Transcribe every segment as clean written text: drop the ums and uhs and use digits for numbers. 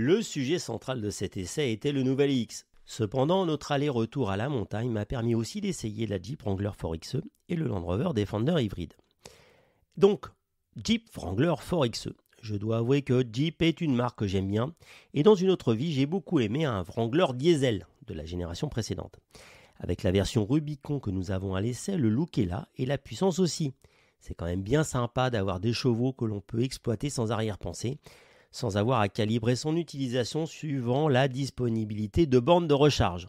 Le sujet central de cet essai était le nouvel iX. Cependant, notre aller-retour à la montagne m'a permis aussi d'essayer la Jeep Wrangler 4XE et le Land Rover Defender hybride. Donc, Jeep Wrangler 4XE. Je dois avouer que Jeep est une marque que j'aime bien, et dans une autre vie, j'ai beaucoup aimé un Wrangler diesel de la génération précédente. Avec la version Rubicon que nous avons à l'essai, le look est là et la puissance aussi. C'est quand même bien sympa d'avoir des chevaux que l'on peut exploiter sans arrière-pensée, sans avoir à calibrer son utilisation suivant la disponibilité de bornes de recharge.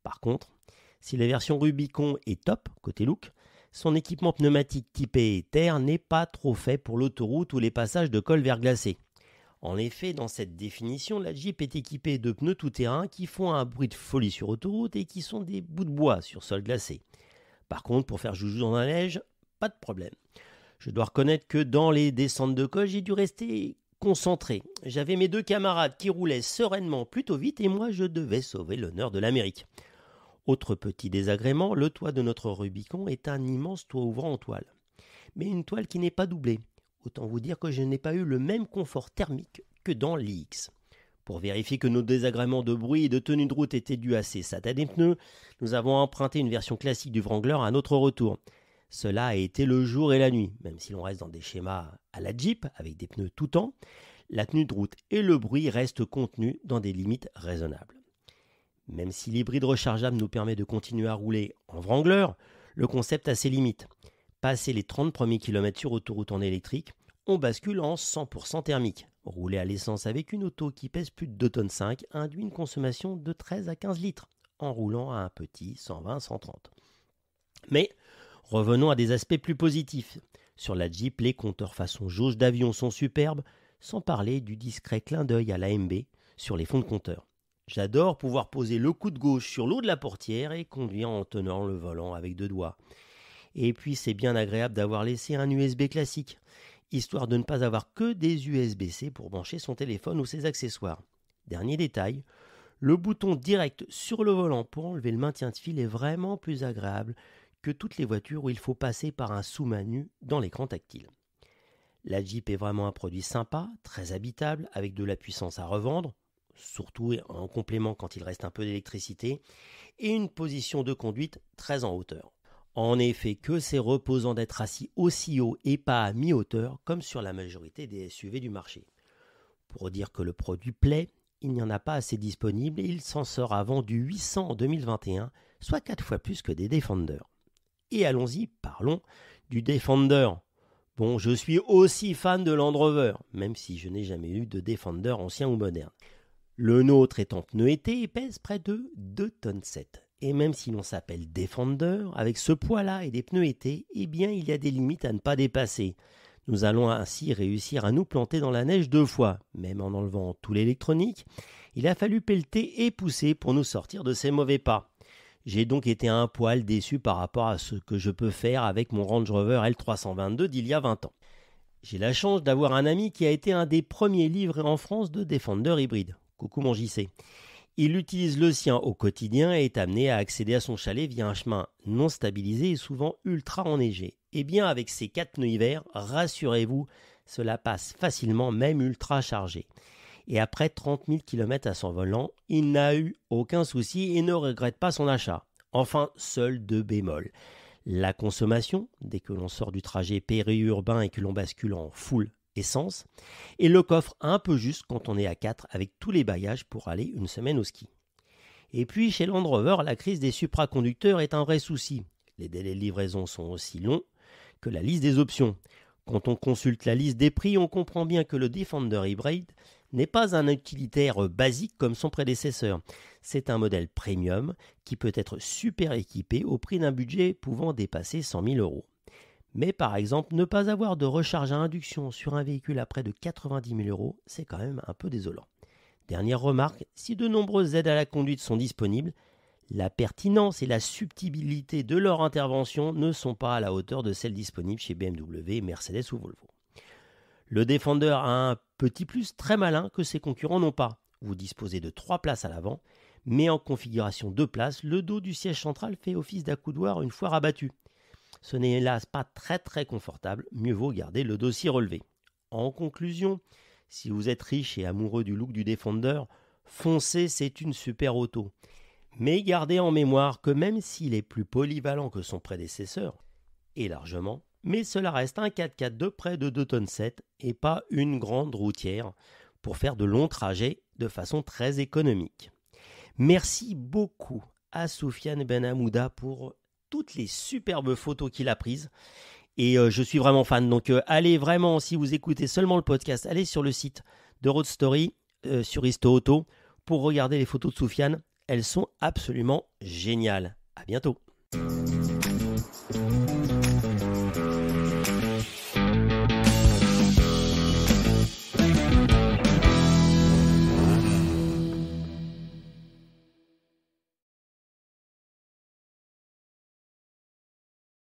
Par contre, si la version Rubicon est top côté look, son équipement pneumatique typé terre n'est pas trop fait pour l'autoroute ou les passages de col verglacé. En effet, dans cette définition, la Jeep est équipée de pneus tout-terrain qui font un bruit de folie sur autoroute et qui sont des bouts de bois sur sol glacé. Par contre, pour faire joujou dans la neige, pas de problème. Je dois reconnaître que dans les descentes de col, j'ai dû rester concentré. J'avais mes deux camarades qui roulaient sereinement plutôt vite et moi je devais sauver l'honneur de l'Amérique. Autre petit désagrément, le toit de notre Rubicon est un immense toit ouvrant en toile. Mais une toile qui n'est pas doublée. Autant vous dire que je n'ai pas eu le même confort thermique que dans l'IX. Pour vérifier que nos désagréments de bruit et de tenue de route étaient dus à ces satanés pneus, nous avons emprunté une version classique du Wrangler à notre retour. Cela a été le jour et la nuit, même si l'on reste dans des schémas à la Jeep avec des pneus tout temps, la tenue de route et le bruit restent contenus dans des limites raisonnables. Même si l'hybride rechargeable nous permet de continuer à rouler en Wrangler, le concept a ses limites. Passé les 30 premiers kilomètres sur autoroute en électrique, on bascule en 100% thermique. Rouler à l'essence avec une auto qui pèse plus de 2,5 tonnes induit une consommation de 13 à 15 litres, en roulant à un petit 120-130. Mais revenons à des aspects plus positifs. Sur la Jeep, les compteurs façon jauge d'avion sont superbes, sans parler du discret clin d'œil à l'AMB sur les fonds de compteur. J'adore pouvoir poser le coude gauche sur l'eau de la portière et conduire en tenant le volant avec deux doigts. Et puis c'est bien agréable d'avoir laissé un USB classique, histoire de ne pas avoir que des USB-C pour brancher son téléphone ou ses accessoires. Dernier détail, le bouton direct sur le volant pour enlever le maintien de fil est vraiment plus agréable que toutes les voitures où il faut passer par un sous-menu dans l'écran tactile. La Jeep est vraiment un produit sympa, très habitable, avec de la puissance à revendre, surtout en complément quand il reste un peu d'électricité, et une position de conduite très en hauteur. En effet, que c'est reposant d'être assis aussi haut et pas à mi-hauteur, comme sur la majorité des SUV du marché. Pour dire que le produit plaît, il n'y en a pas assez disponible et il s'en sera vendu 800 en 2021, soit 4 fois plus que des Defender. Et allons-y, parlons du Defender. Bon, je suis aussi fan de Land Rover, même si je n'ai jamais eu de Defender ancien ou moderne. Le nôtre est en pneu été et pèse près de 2,7 tonnes. Et même si l'on s'appelle Defender, avec ce poids-là et des pneus été, eh bien il y a des limites à ne pas dépasser. Nous allons ainsi réussir à nous planter dans la neige 2 fois. Même en enlevant tout l'électronique, il a fallu pelleter et pousser pour nous sortir de ces mauvais pas. J'ai donc été un poil déçu par rapport à ce que je peux faire avec mon Range Rover L322 d'il y a 20 ans. J'ai la chance d'avoir un ami qui a été un des premiers livrés en France de Defender hybride. Coucou mon JC. Il utilise le sien au quotidien et est amené à accéder à son chalet via un chemin non stabilisé et souvent ultra enneigé. Et bien avec ses 4 pneus hiver, rassurez-vous, cela passe facilement, même ultra chargé. Et après 30 000 km à son volant, il n'a eu aucun souci et ne regrette pas son achat. Enfin, seuls 2 bémols. La consommation, dès que l'on sort du trajet périurbain et que l'on bascule en full essence, et le coffre un peu juste quand on est à 4 avec tous les bagages pour aller une semaine au ski. Et puis chez Land Rover, la crise des supraconducteurs est un vrai souci. Les délais de livraison sont aussi longs que la liste des options. Quand on consulte la liste des prix, on comprend bien que le Defender Hybrid n'est pas un utilitaire basique comme son prédécesseur. C'est un modèle premium qui peut être super équipé au prix d'un budget pouvant dépasser 100 000 €. Mais par exemple, ne pas avoir de recharge à induction sur un véhicule à près de 90 000 €, c'est quand même un peu désolant. Dernière remarque, si de nombreuses aides à la conduite sont disponibles, la pertinence et la subtilité de leur intervention ne sont pas à la hauteur de celles disponibles chez BMW, Mercedes ou Volvo. Le Defender a un petit plus très malin que ses concurrents n'ont pas. Vous disposez de 3 places à l'avant, mais en configuration 2 places, le dos du siège central fait office d'accoudoir une fois rabattu. Ce n'est hélas pas très confortable, mieux vaut garder le dossier relevé. En conclusion, Si vous êtes riche et amoureux du look du Defender, foncez, c'est une super auto. Mais gardez en mémoire que même s'il est plus polyvalent que son prédécesseur, et largement, mais cela reste un 4x4 de près de 2,7 tonnes et pas une grande routière pour faire de longs trajets de façon très économique. Merci beaucoup à Soufiane Ben Hamouda pour toutes les superbes photos qu'il a prises. Et je suis vraiment fan. Donc allez vraiment, si vous écoutez seulement le podcast, allez sur le site de Road Story, sur Isto Auto, pour regarder les photos de Soufiane. Elles sont absolument géniales. À bientôt.